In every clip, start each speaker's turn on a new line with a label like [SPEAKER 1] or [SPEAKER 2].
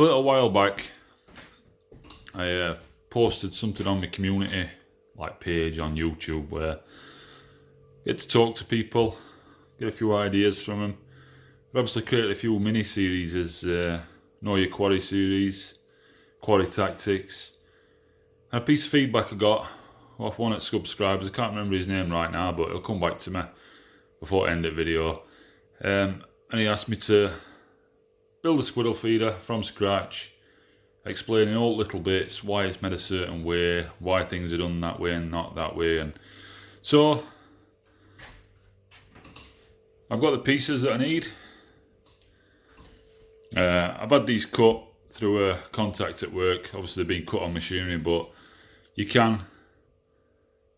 [SPEAKER 1] A little while back, I posted something on my community page on YouTube where I get to talk to people, get a few ideas from them. I've obviously created a few mini series as Know Your Quarry series, Quarry Tactics, and a piece of feedback I got off one of the subscribers. I can't remember his name right now, but it'll come back to me before I end the video. And he asked me to build a squirrel feeder from scratch, explaining all little bits, why it's made a certain way, why things are done that way and not that way. And so I've got the pieces that I need. I've had these cut through a contact at work. Obviously they've been cut on machinery, but you can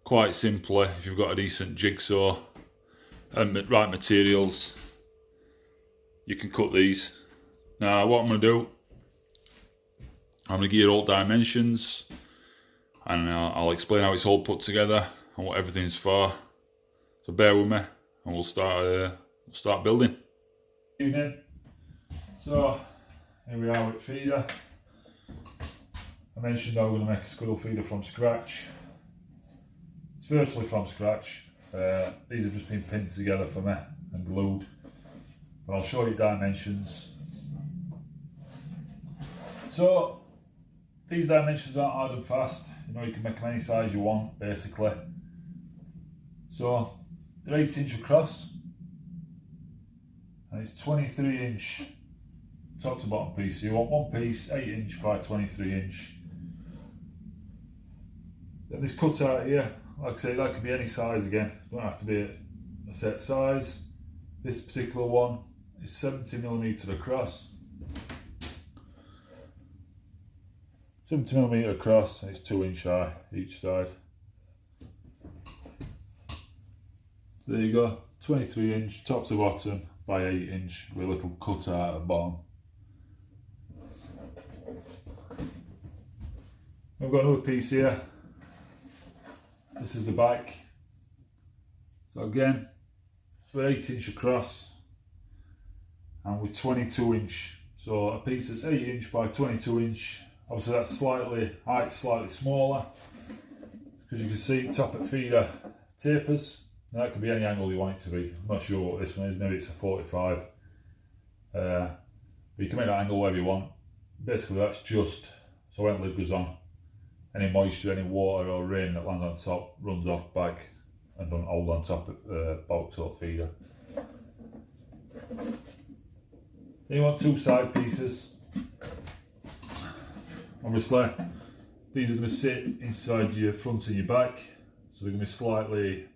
[SPEAKER 1] quite simply, if you've got a decent jigsaw and the right materials, you can cut these. Now what I'm going to do, I'm going to give you all dimensions and I'll explain how it's all put together and what everything's for. So bear with me and we'll start building. Evening. So here we are with feeder. I mentioned I was going to make a squirrel feeder from scratch. It's virtually from scratch. These have just been pinned together for me and glued. But I'll show you dimensions. So these dimensions aren't hard and fast. You know, you can make them any size you want basically. So they're 8" across and it's 23" top to bottom piece. So you want one piece 8" by 23". Then this cutout here, like I say, that could be any size again. Don't have to be a set size. This particular one is 70mm across. 70mm across, and it's 2" high each side. So there you go, 23" top to bottom by 8" with a little cutout at the bottom. I've got another piece here. This is the back. So again, for 8" across and with 22". So a piece that's 8" by 22". Obviously that's height slightly smaller, because you can see top of feeder tapers. Now that can be any angle you want it to be. I'm not sure what this one is, maybe it's a 45. But you can make that angle wherever you want. Basically that's just so when the lid goes on, any moisture, any water or rain that lands on top runs off back and don't hold on top of the box or feeder. Then you want two side pieces. Obviously these are going to sit inside your front and your back, so they're going to be slightly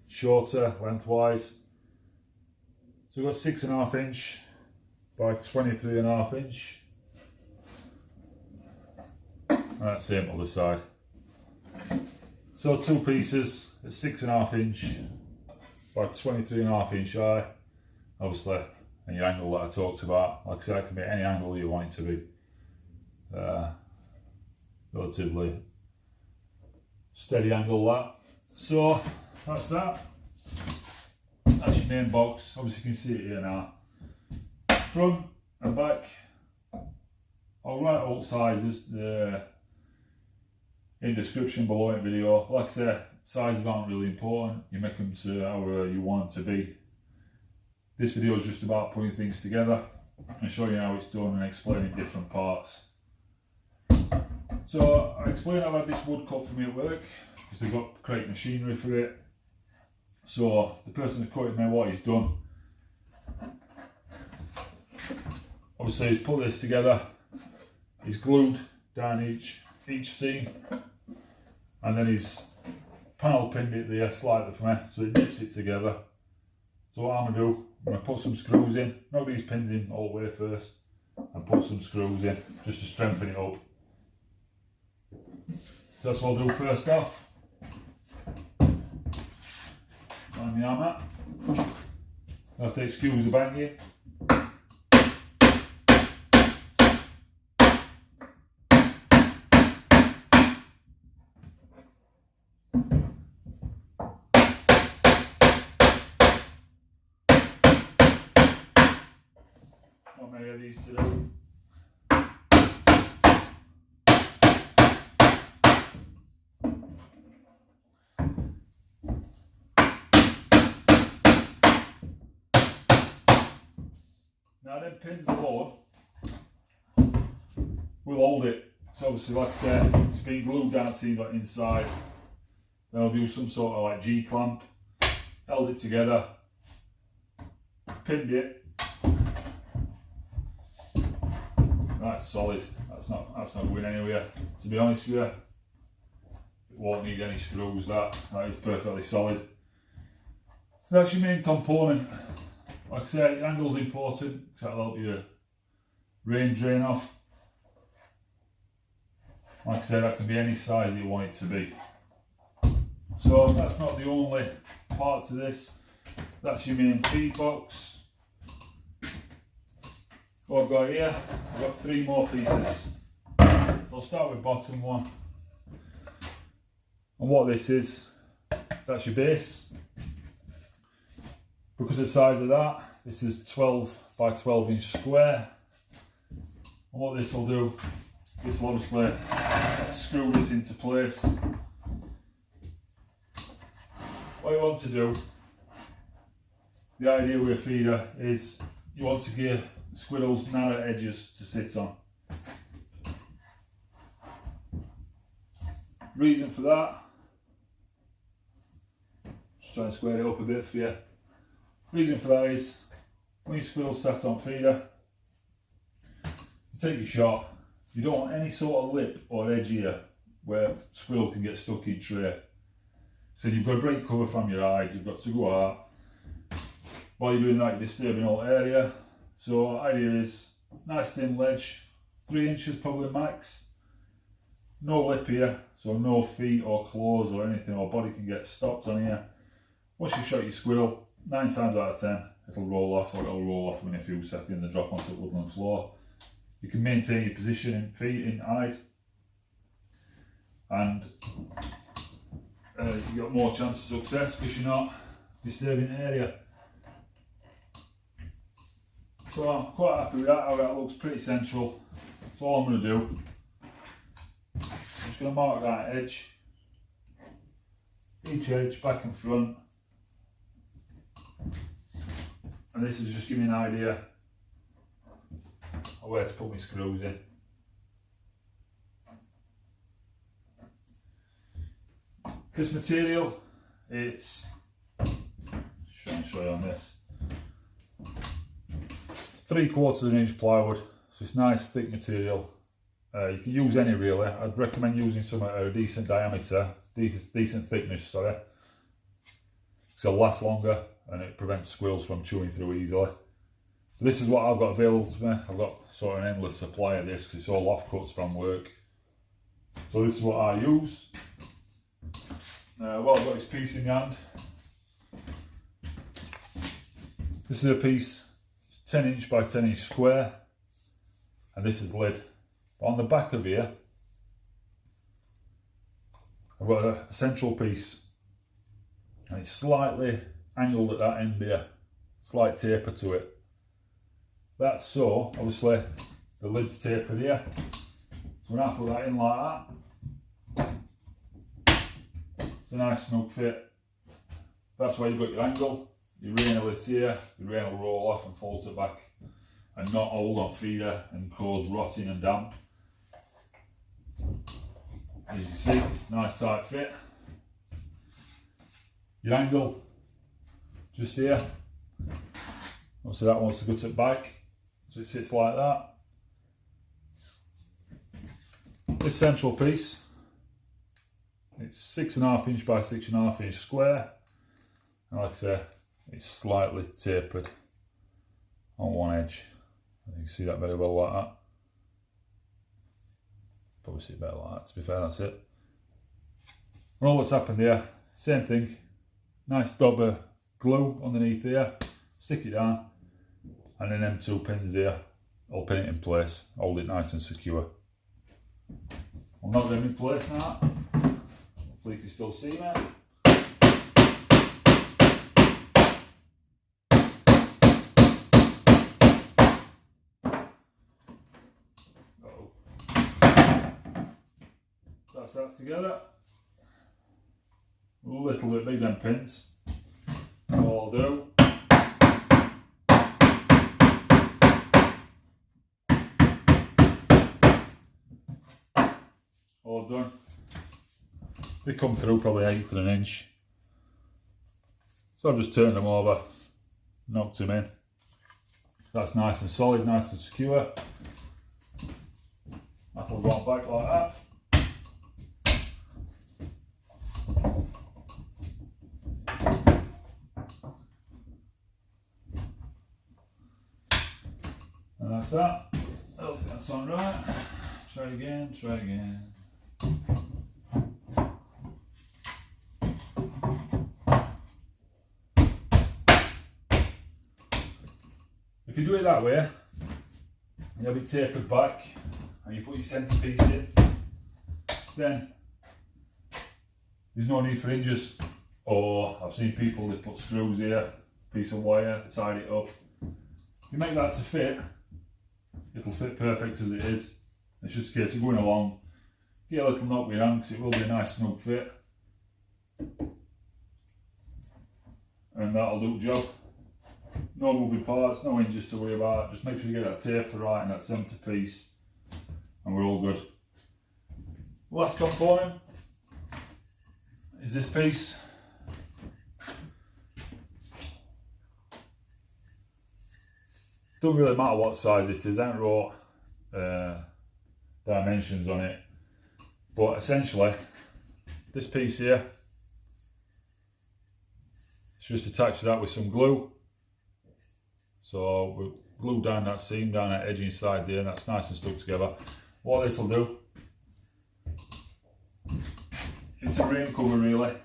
[SPEAKER 1] shorter lengthwise. So we've got 6.5" by 23.5". And that's the same other side. So two pieces at 6.5" by 23.5" high, obviously, and your angle that I talked about. Like I said, it can be any angle you want it to be. Relatively steady angle that. So that's that. That's your main box. Obviously you can see it here now. Front and back. I'll write all sizes in description below in video. Like I said, sizes aren't really important. You make them to however you want them to be. This video is just about putting things together and showing you how it's done and explaining different parts. So I explained I've had this wood cut for me at work because they've got great machinery for it. So the person who's cutting me, what he's done, obviously he's put this together. He's glued down each seam, and then he's panel pinned it there slightly for me, so it nips it together. So what I'm going to do, I'm going to put some screws in, knock these pins in all the way first, and put some screws in just to strengthen it up. So that's what I'll do first off. On the arm mat. I have to excuse the banging. Not many of these to do. Now them pins alone will hold it. So obviously, like I said, it's been glued down to the inside. Then I'll do some sort of like G-clamp, held it together, pinned it. That's solid. That's not going anywhere. To be honest with you, it won't need any screws. That is perfectly solid. So that's your main component. Like I said, your angle's important because that'll help your rain drain off. Like I said, that can be any size that you want it to be. So that's not the only part to this. That's your main feed box. What I've got here, I've got 3 more pieces. So I'll start with bottom one. And what this is, that's your base. Because of the size of that, this is 12 by 12 inch square. And what this will do, this will obviously screw this into place. What you want to do, the idea with a feeder is you want to give squirrels narrow edges to sit on. Reason for that, just try and square it up a bit for you. Reason for that is when your squirrel's sat on feeder, you take your shot, you don't want any sort of lip or edge here where squirrel can get stuck in tray. So you've got to break cover from your hide, you've got to go out. While you're doing that, you're disturbing all area. So idea is nice thin ledge, 3 inches probably max. No lip here, so no feet or claws or anything or body can get stopped on here. Once you've shot your squirrel, 9 times out of 10 it'll roll off, or it'll roll off within a few seconds and drop onto the woodland floor. You can maintain your position in feet, in hide, and you've got more chance of success because you're not disturbing the area. So I'm quite happy with that, how that looks, pretty central. So all I'm going to do, I'm just going to mark that edge, each edge back and front, and this is just giving me an idea of where to put my screws in. This material, it's, try and show you on this, 3/4 inch plywood, so it's nice thick material. You can use any really. I'd recommend using some at a decent diameter, decent thickness, sorry, because it'll last longer and it prevents squirrels from chewing through easily. So this is what I've got available to me. I've got sort of an endless supply of this because it's all offcuts from work. So this is what I use. What I've got is a piece in my hand. This is a piece, it's 10 inch by 10 inch square, and this is lid. But on the back of here, I've got a central piece, and it's slightly angled at that end here, slight taper to it. That's so, obviously, the lid's tapered here. So when I put that in like that, it's a nice snug fit. That's why you've got your angle. Your rain will hit here, your rain will roll off and fall to the back and not hold on feeder and cause rotting and damp. As you can see, nice tight fit. Your angle, just here. Obviously that wants to go to the back, so it sits like that. This central piece, it's 6.5 inch by 6.5 inch square, and like I say, it's slightly tapered on one edge. You can see that very well like that. Probably see it better like that, to be fair, that's it. And all that's happened here, same thing, nice dab of glue underneath here, stick it down, and then them 2 pins there, I'll pin it in place, hold it nice and secure. I'll knock them in place now, hopefully you can still see me. That's that together. A little bit big them pins. All I'll do, all done. They come through probably 1/8 of an inch. So I've just turned them over, knocked them in. That's nice and solid, nice and secure. That'll go on back like that. And that's that. I don't think that's on right. Try again, try again. If you do it that way, you have it tapered back and you put your centrepiece in, then there's no need for hinges. Or I've seen people that put screws here, piece of wire to tie it up. If you make that to fit, it'll fit perfect as it is. It's just a case of going along, get a little knock with your hand because it will be a nice snug fit. And that'll do the job. No moving parts, no hinges to worry about. Just make sure you get that taper right and that centrepiece, and we're all good. Last component is this piece. Doesn't really matter what size this is. I haven't wrote dimensions on it, but essentially this piece here, it's just attached to that with some glue. So we'll glue down that seam, down that edge inside there, and that's nice and stuck together. What this will do, it's a rain cover really.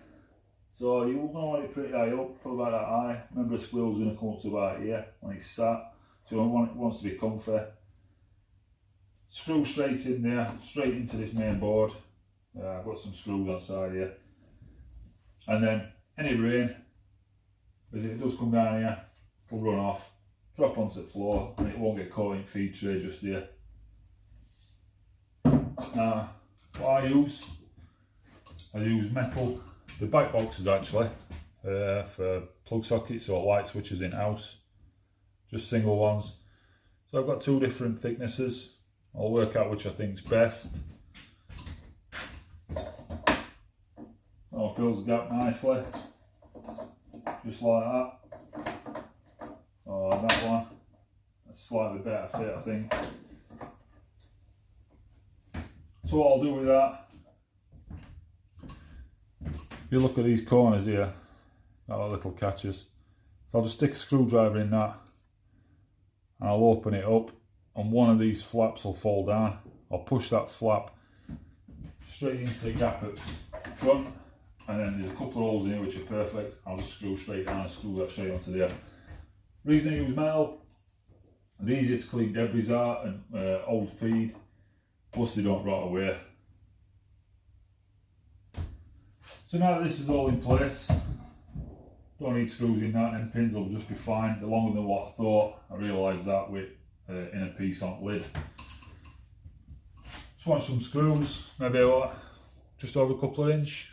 [SPEAKER 1] So you want to want it pretty high up, probably about that high. Remember, the squirrel's going to come up to about here when it's sat. So you want it wants to be comfy. Screw straight in there, straight into this main board. I've got some screws on side here. And then any rain, as it does come down here, it'll run off, drop onto the floor, and it won't get caught in feed tray just here. Now, what I use metal, the back boxes actually, for plug sockets or light switches in house, just single ones. So I've got 2 different thicknesses. I'll work out which I think's best. Oh, fills the gap nicely, just like that. Oh, that one, that's slightly better fit, I think. So what I'll do with that, if you look at these corners here, got like little catches. So I'll just stick a screwdriver in that, and I'll open it up, and one of these flaps will fall down. I'll push that flap straight into the gap at front, and then there's a couple of holes in here which are perfect. I'll just screw straight down and screw that straight onto there. Reason I use metal, they're easier to clean debris out and old feed, plus they don't rot away. So now that this is all in place, don't need screws in that, and pins will just be fine. They're longer than what I thought. I realised that with inner piece on lid. Just want some screws, maybe what, just over a couple of inch.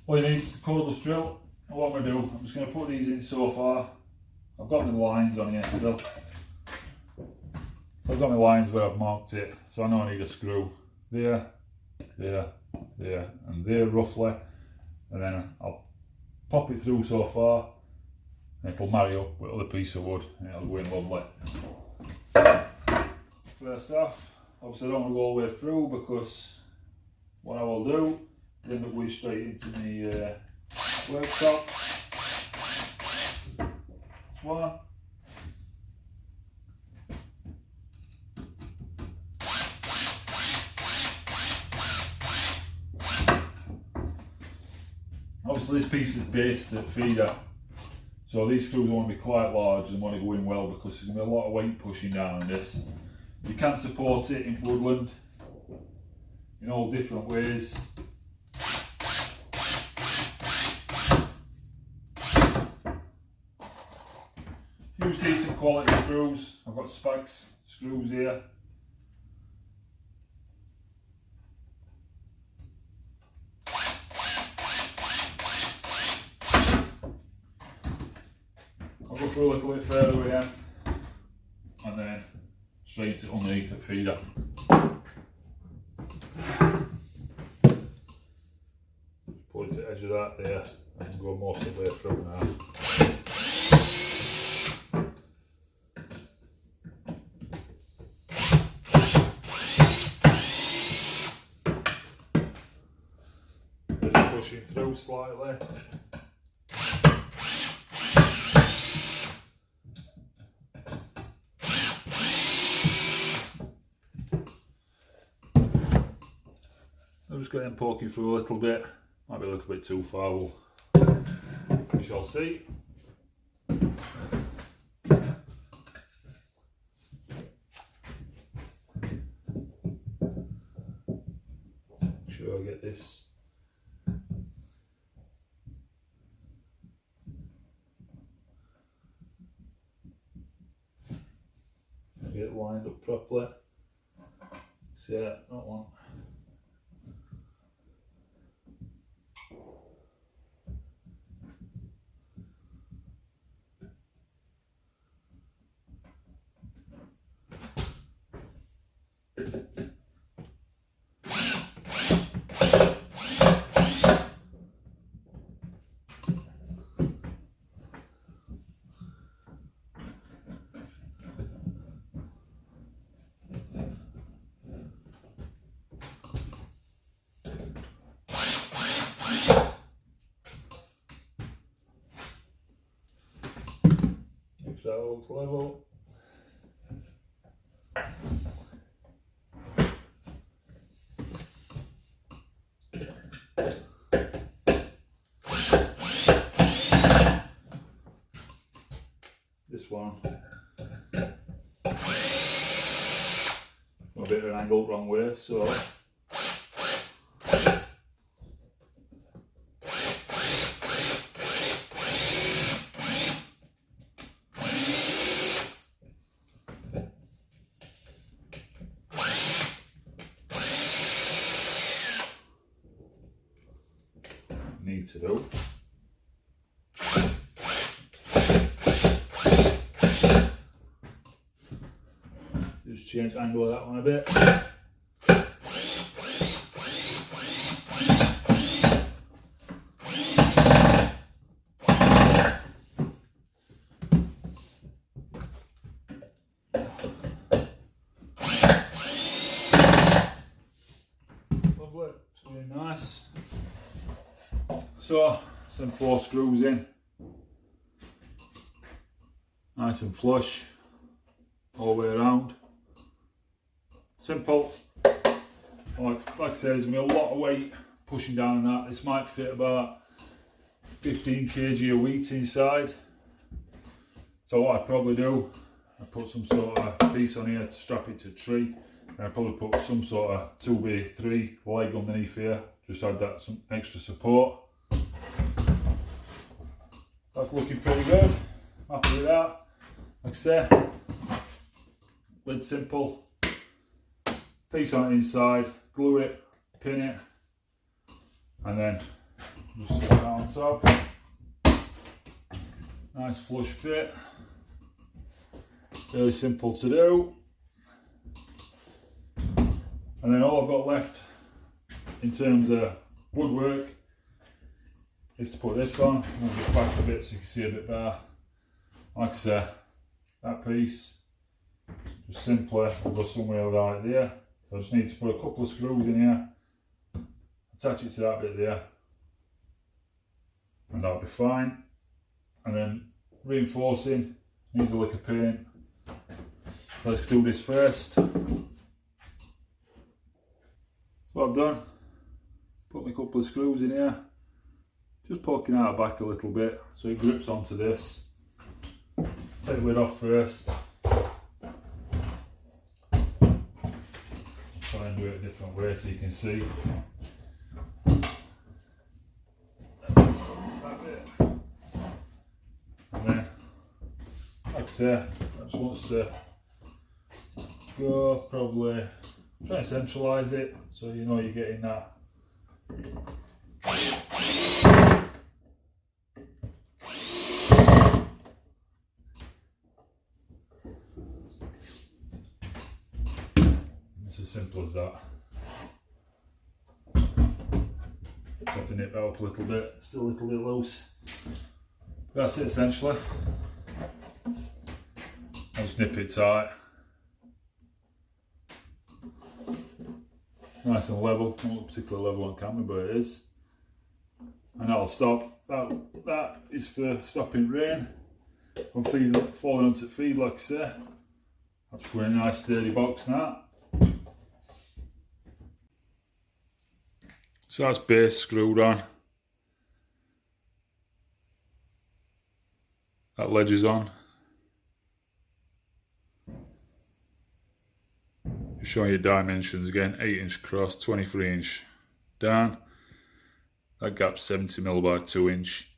[SPEAKER 1] All you need is a cordless drill. And what I'm going to do, I'm just going to put these in so far. I've got my lines on here still. So I've got my lines where I've marked it, so I know I need a screw there, there, there, and there roughly. And then I'll pop it through so far, and it'll marry up with other piece of wood, and it'll go in lovely. First off, obviously I don't want to go all the way through, because what I will do is end up going straight into the worktop. That's one. Obviously this piece is based at feeder, so these screws want to be quite large and want to go in well, because there's going to be a lot of weight pushing down on this. You can support it in woodland in all different ways. Use decent quality screws. I've got Spax screws here. I'll go through a little bit further with them, and then straight underneath the feeder. of that there. I can go most of the way through now. Just pushing through slightly. I'm just going and poking through a little bit. Might be a little bit too far. We shall see. Make sure I get this. Get it lined up properly. See that? Not one. Make sure that looks level. This one, a bit of an angle wrong way, so need to do. Just change the angle of that one a bit. Lovely, it's really nice. So, some 4 screws in. Nice and flush all the way around. Simple. Like I said, there's going to be a lot of weight pushing down on that. This might fit about 15 kg of wheat inside. So what I'd probably do, I put some sort of piece on here to strap it to a tree. And I'd probably put some sort of 2x3 leg underneath here. Just add that some extra support. That's looking pretty good. Happy with that. Like I say, lid simple. Piece on the inside, glue it, pin it, and then just slap that on top. Nice flush fit. Really simple to do. And then all I've got left in terms of woodwork is to put this on. Move it back a bit so you can see a bit better. Like I say, that piece, just simply will go somewhere right there. So I just need to put a couple of screws in here, attach it to that bit there, and that'll be fine. And then reinforcing, needs a lick of paint. Let's do this first. What I've done, put a couple of screws in here, just poking out the back a little bit so it grips onto this. Take the lid off first. Try and do it a different way so you can see. That bit. And then, like I say, I just wants to go probably, try and centralise it so you know you're getting that. It's as simple as that. Got to nip that up a little bit, still a little bit loose. But that's it essentially. I'll just nip it tight. Nice and level, not particularly level on camera, but it is. And that'll stop. That is for stopping rain from falling onto feed, like I say. That's putting a nice sturdy box now. So that's base screwed on. That ledge is on. Just showing you dimensions again, 8-inch cross, 23-inch down. That gap's 70mm by 2-inch.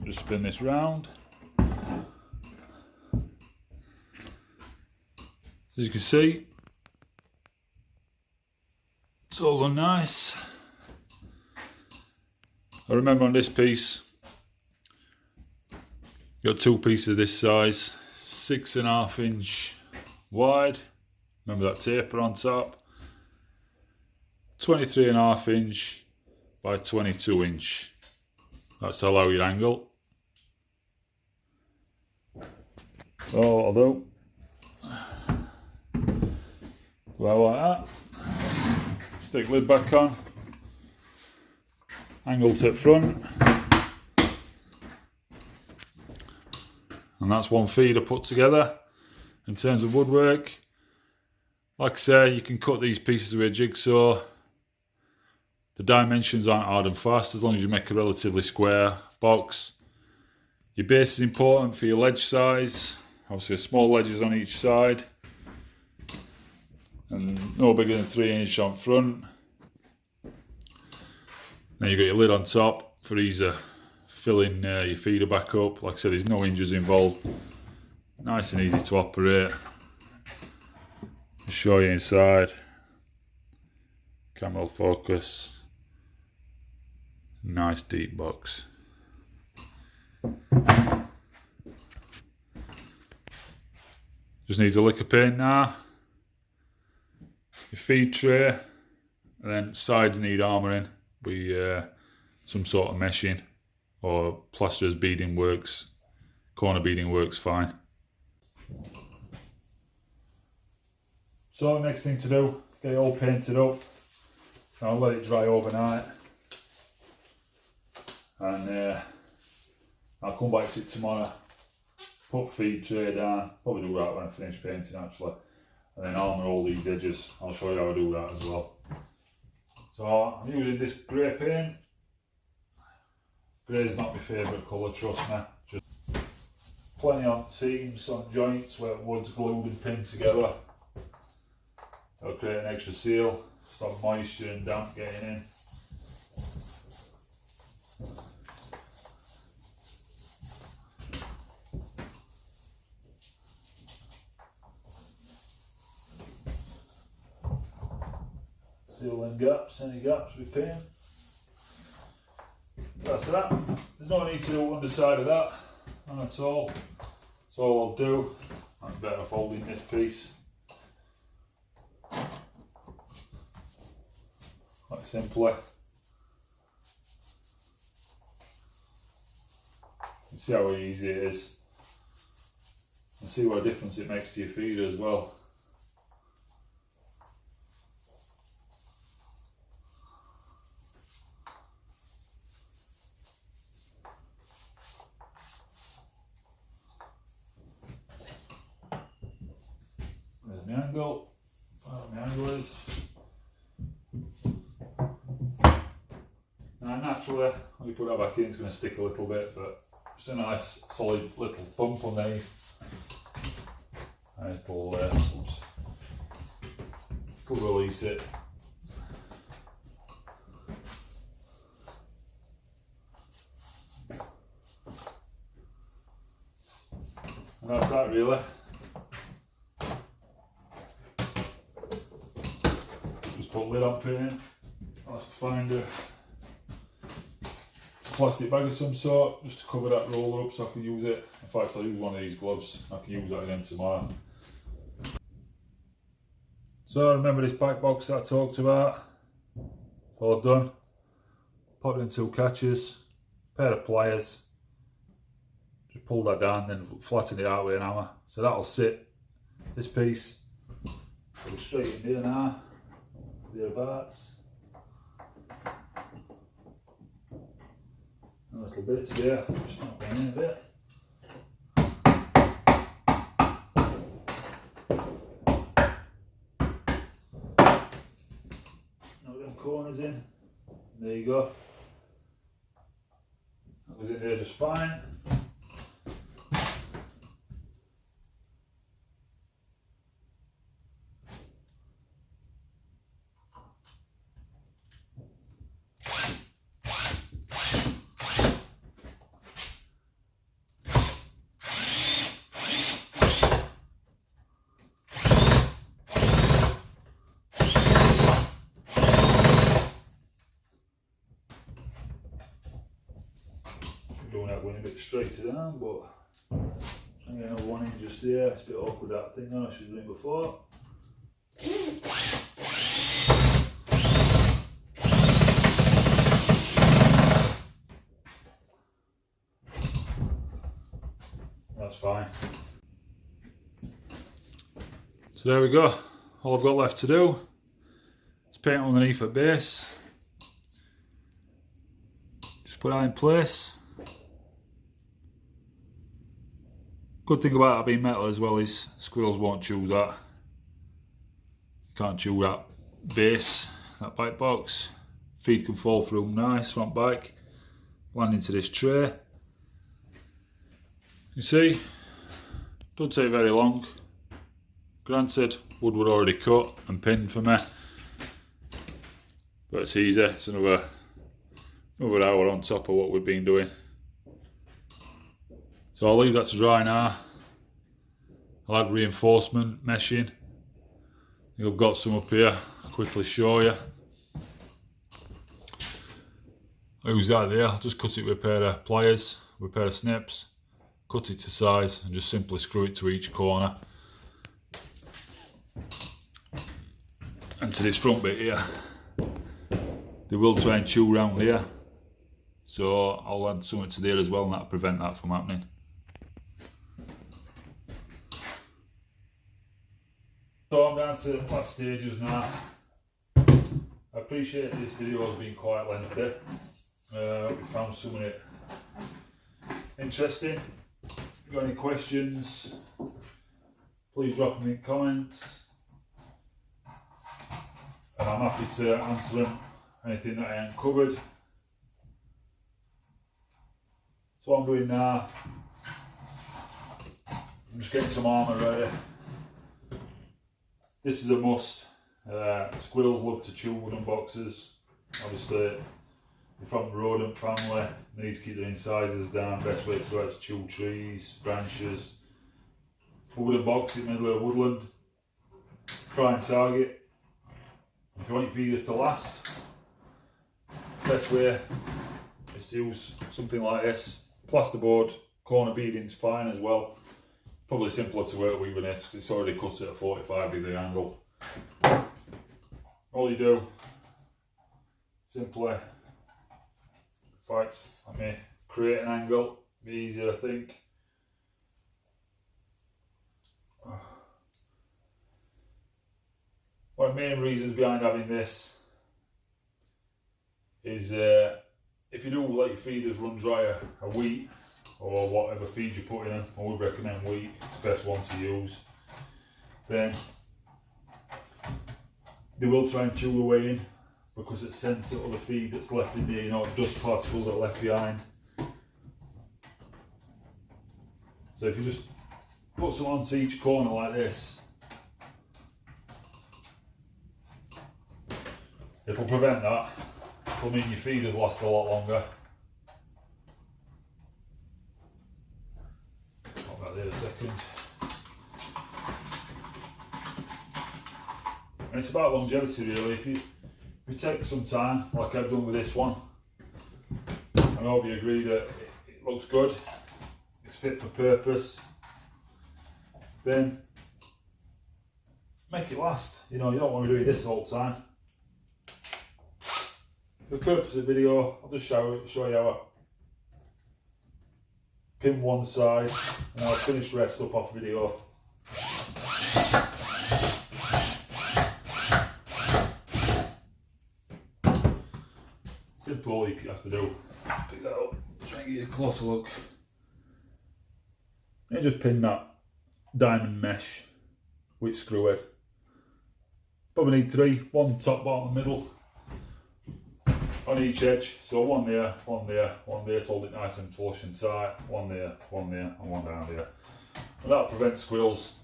[SPEAKER 1] Just spin this round. As you can see, it's all done nice. I remember on this piece, got two pieces this size, 6.5-inch wide. Remember that taper on top. 23.5-inch by 22-inch. That's to allow your angle. So I'll do. Go out like that. Stick lid back on. Angle to front. And that's one feeder put together. In terms of woodwork, like I say, you can cut these pieces with a jigsaw. The dimensions aren't hard and fast as long as you make a relatively square box. Your base is important for your ledge size. Obviously small ledges on each side. And no bigger than 3-inch on front. Then you've got your lid on top for easier filling your feeder back up. Like I said, there's no hinges involved. Nice and easy to operate. I'll show you inside. Camera will focus. Nice deep box. Just needs a lick of paint now. Your feed tray, and then sides need armouring with some sort of meshing, or plasterers beading works, corner beading works fine. So next thing to do, get it all painted up. I'll let it dry overnight, and I'll come back to it tomorrow, put feed tray down, probably do that when I finish painting actually, and then armour all these edges. I'll show you how I do that as well. So I'm using this grey paint. Grey is not my favourite colour, trust me. Just plenty on seams, on joints where wood's glued and pinned together. That'll create an extra seal, stop moisture and damp getting in. Seal in gaps, any gaps with paint. That's that. There's no need to do underside of that, none at all. So all I'll do, I'm better off holding this piece. Quite simply. You see how easy it is. And see what a difference it makes to your feeder as well. There's my angle. Find out what my angle is. Now naturally, when you put that back in, it's going to stick a little bit, but just a nice solid little thump underneath. And it'll release it. And that's that really. Just put lid on paint. I'll have to find a plastic bag of some sort just to cover that roller up so I can use it. In fact, I'll use one of these gloves. I can use that again tomorrow. So remember this back box that I talked about? All done. Put in 2 catches, pair of pliers. Just pull that down, then flatten it out with an hammer. So that'll sit. This piece goes straight in here now. Thereabouts. A little bits here, just not going in a bit. Now them corners in. There you go. That goes in there just fine. Going out going a bit straighter down, but trying to get another one in just there. It's a bit awkward that thing on, I should have done it before. That's fine. So there we go. All I've got left to do is paint underneath at base. Just put that in place. Good thing about it being metal as well is squirrels won't chew that. You can't chew that base, that bite box. Feed can fall through them nice, front back, land into this tray. You see, don't take very long. Granted, wood were already cut and pinned for me, but it's easy. It's another hour on top of what we've been doing. So I'll leave that to dry now. I'll add reinforcement meshing. I've got some up here. I'll quickly show you. I use that there. I'll just cut it with a pair of pliers, with a pair of snips. Cut it to size and just simply screw it to each corner. And to this front bit here. They will try and chew around here. So I'll add something to there as well, and that'll prevent that from happening. So I'm down to the last stages now. I appreciate this video has been quite lengthy. We found some of it interesting. If you've got any questions, please drop them in comments. And I'm happy to answer them, anything that I haven't covered. So what I'm doing now, I'm just getting some armour ready. This is a must. Squirrels love to chew wooden boxes. Obviously, they're from the rodent family. They need to keep their incisors down. Best way to go is to chew trees, branches. A wooden box in the middle of a woodland. Prime target. If you want your feeders to last, best way is to use something like this. Plasterboard, corner beading's fine as well. Probably simpler to work with this because it's already cut at a 45-degree angle. All you do, simply, let me create an angle, be easier I think. One of the main reasons behind having this is if you do let your feeders run dry a week, or whatever feed you put in them, I would recommend wheat, it's the best one to use, then they will try and chew away in because it scents at other feed that's left in there, you know, dust particles that are left behind. So if you just put some onto each corner like this, it'll prevent that. It'll mean your feeders last a lot longer. There a second. And it's about longevity really. If you take some time, like I've done with this one, I hope you agree that it looks good, it's fit for purpose, then make it last. You know, you don't want to be doing this all the time. For the purpose of the video, I'll just show you how I pin one side and I'll finish the rest up off video. Simple, all you have to do. Pick that up, try and get a closer look. And just pin that diamond mesh with screw head. Probably need 3, one top, bottom, and middle on each edge. So one there, one there, one there to hold it nice and flush and tight. One there, and one down there. And that'll prevent squirrels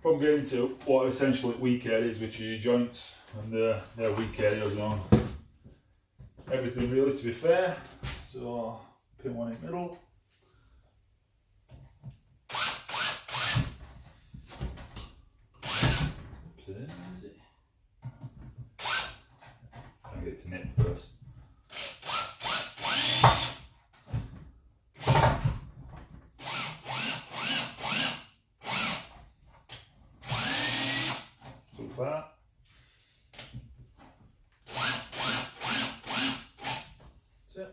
[SPEAKER 1] from getting into what are essentially weak areas, which are your joints, and they're weak areas on everything really, to be fair. So pin one in the middle. Is it? Try and get it to nip first. Too far. That's it.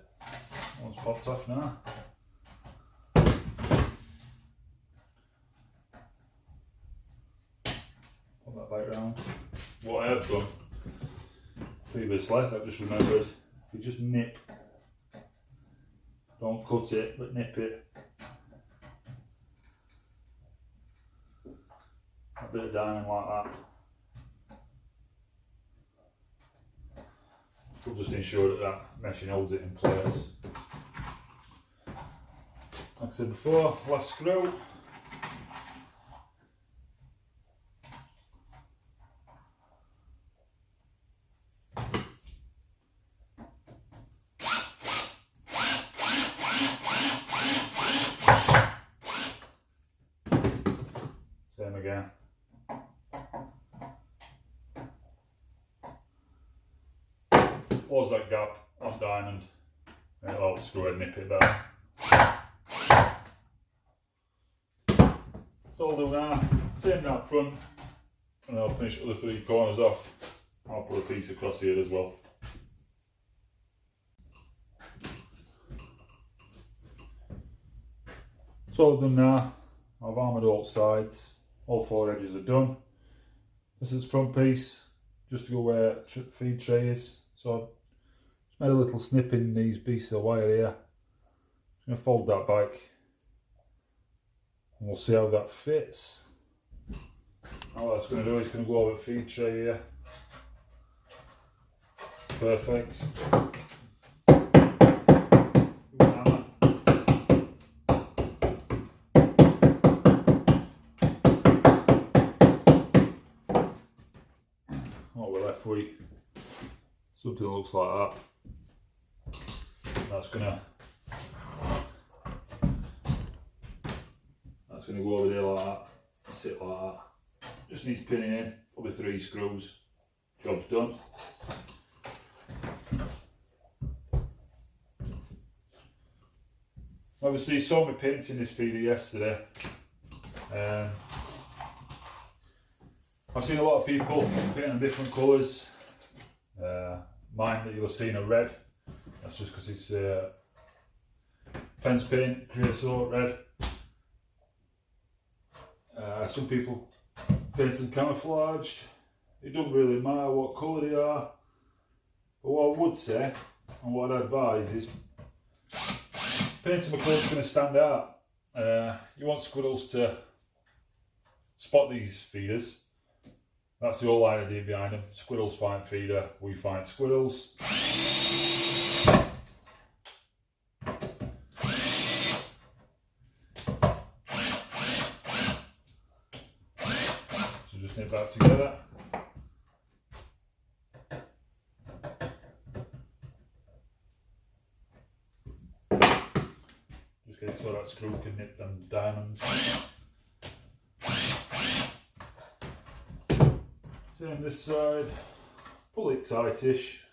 [SPEAKER 1] One's popped off now. Put that back round. What I have done previously, I've just remembered, you just nip, don't cut it, but nip it. A bit of diamond like that. We'll just ensure that meshing holds it in place. Like I said before, last screw. Same again. Close that gap on diamond and it'll help screw and nip it down. So I'll do now, same down front, and I'll finish the 3 corners off. I'll put a piece across here as well. So all I've done now, I've armoured all sides, all 4 edges are done. This is front piece, just to go where feed tray is. So I've just made a little snip in these pieces of wire here. I'm going to fold that back and we'll see how that fits. All that's going to do is going to go over the feed tray here. Perfect. What we're left with, something that looks like that. That's gonna go over there like that, sit like that. Just needs pinning in, probably 3 screws. Job's done. Obviously you saw me painting this feeder yesterday. I've seen a lot of people painting different colours. Mine that you'll have seen are red. That's just because it's fence paint, creosote red. Some people paint them camouflaged. It doesn't really matter what colour they are. But what I would say, and what I'd advise is, painting a colour that's going to stand out. You want squirrels to spot these feeders. That's the whole idea behind them. Squirrels find feeder, we find squirrels. So just nip that together. Just get it so that screw can nip them diamonds. Same this side, pull it tightish.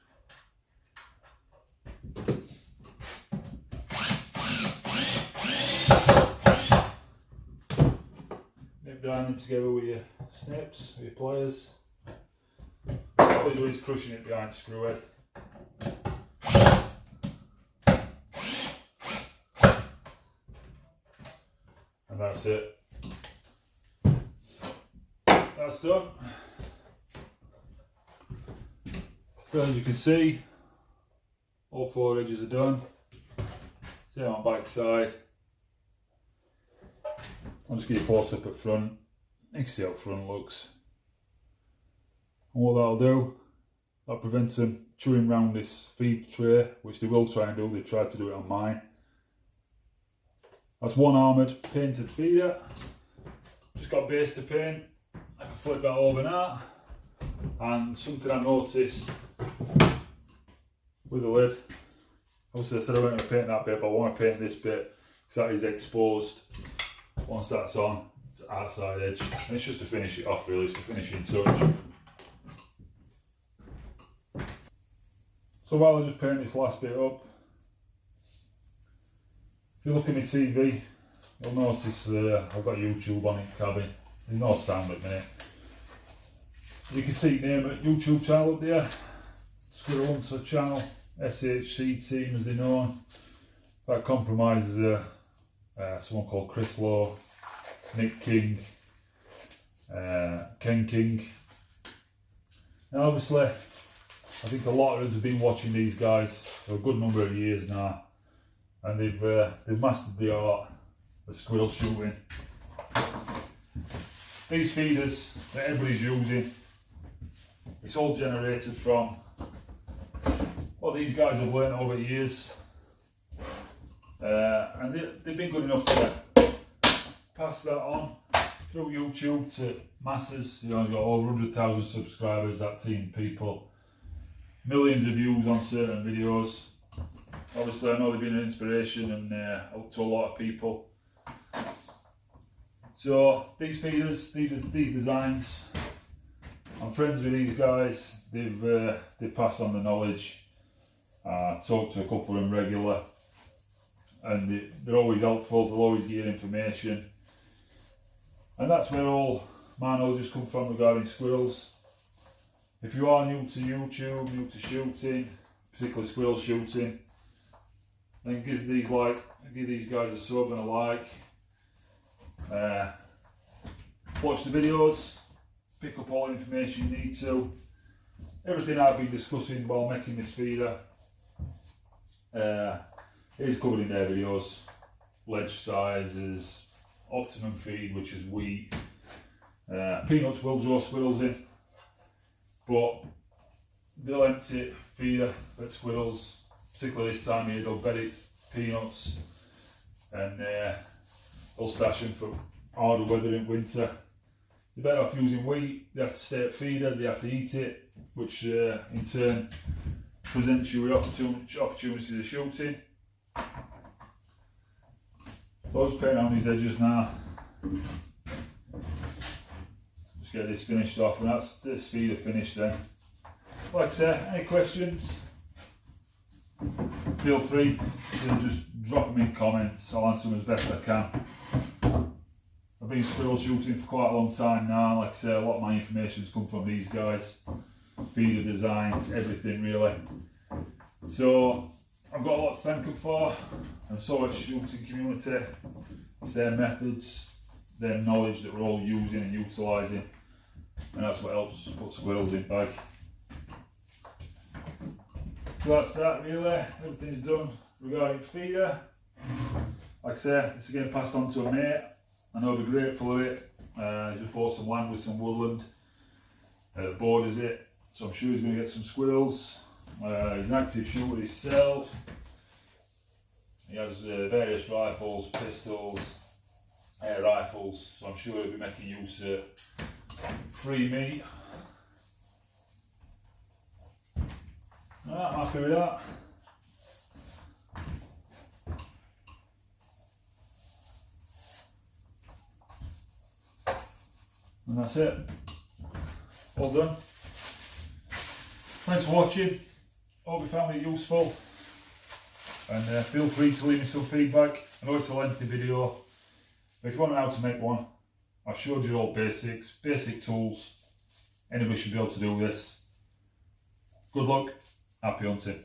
[SPEAKER 1] Nip diamond together with your snips with your pliers. All you do is crushing it behind the screw head. And that's it. That's done. So as you can see, all 4 edges are done. Same on back side. I'll just get a close up at front. You can see how front looks. And what that'll do, that'll prevent them chewing around this feed tray, which they will try and do. They tried to do it on mine. That's one armoured painted feeder. Just got base to paint. I can flip that over now. And something I noticed with the lid, obviously I said I wasn't going to paint that bit, but I want to paint this bit because that is exposed. Once that's on, it's outside edge. And it's just to finish it off really, it's a finishing touch. So while I just paint this last bit up, if you look at my TV, you'll notice I've got YouTube on in the cabin. There's no sound at the minute. You can see the name of the YouTube channel up there, Squirrel Hunter channel, SHC team as they're known. That compromises someone called Chris Lowe, Nick King, Ken King. And obviously, I think a lot of us have been watching these guys for a good number of years now, and they've mastered the art of squirrel shooting. These feeders that everybody's using, it's all generated from what these guys have learned over the years, and they've been good enough to pass that on through YouTube to masses. You know, he's got over 100,000 subscribers, that team of people, millions of views on certain videos. Obviously I know they've been an inspiration and to a lot of people. So these feeders, these designs, I'm friends with these guys. They've passed on the knowledge. I talk to a couple of them regular, and they're always helpful. They'll always give you information, and that's where all my knowledge has come from regarding squirrels. If you are new to YouTube, new to shooting, particularly squirrel shooting, then give these guys a sub and a like. Watch the videos, pick up all the information you need to. Everything I've been discussing while making this feeder is covered in their videos. Ledge sizes, optimum feed, which is wheat. Peanuts will draw squirrels in, but they'll empty feeder at squirrels, particularly this time of year. They'll bed it peanuts, and they'll stash them for harder weather in winter. They're better off using wheat. They have to stay at feeder, they have to eat it, which in turn presents you with opportunities of shooting. So I'll just paint on these edges now. Just get this finished off, and that's this feeder finished then. Like I say, any questions, feel free to just drop them in comments. I'll answer them as best I can. I've been squirrel shooting for quite a long time now. Like I say, a lot of my information has come from these guys. Feeder designs, everything really. So I've got a lot to thank them for, and so much shooting community. It's their methods, their knowledge that we're all using and utilising, and that's what helps put squirrels in bag. So that's that really. Everything's done regarding feeder. Like I say, this is getting passed on to a mate. I know he'll be grateful of it. He just bought some land with some woodland that borders it, so I'm sure he's going to get some squirrels. He's an active shooter himself. He has various rifles, pistols, air rifles, so I'm sure he'll be making use of free meat. Right, I'm happy with that. And that's it. All done. Thanks for watching. Hope you found it useful. And feel free to leave me some feedback. I know it's a lengthy video, but if you want to know how to make one, I've showed you all basics, basic tools. Anybody should be able to do this. Good luck, happy hunting.